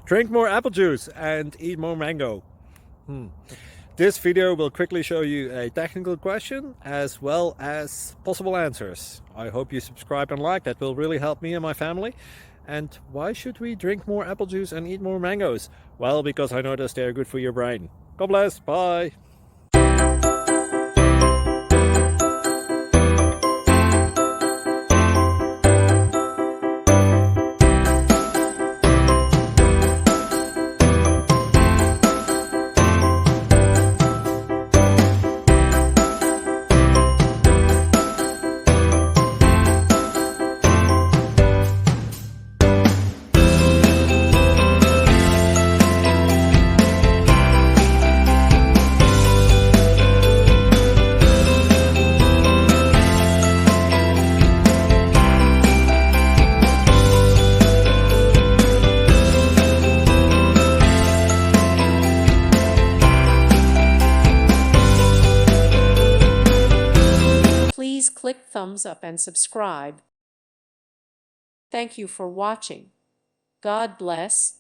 Drink more apple juice and eat more mango. This video will quickly show you a technical question as well as possible answers. I hope you subscribe and like, that will really help me and my family. And why should we drink more apple juice and eat more mangoes? Well, because I noticed they're good for your brain. God bless, bye! Please click thumbs up and subscribe. Thank you for watching. God bless.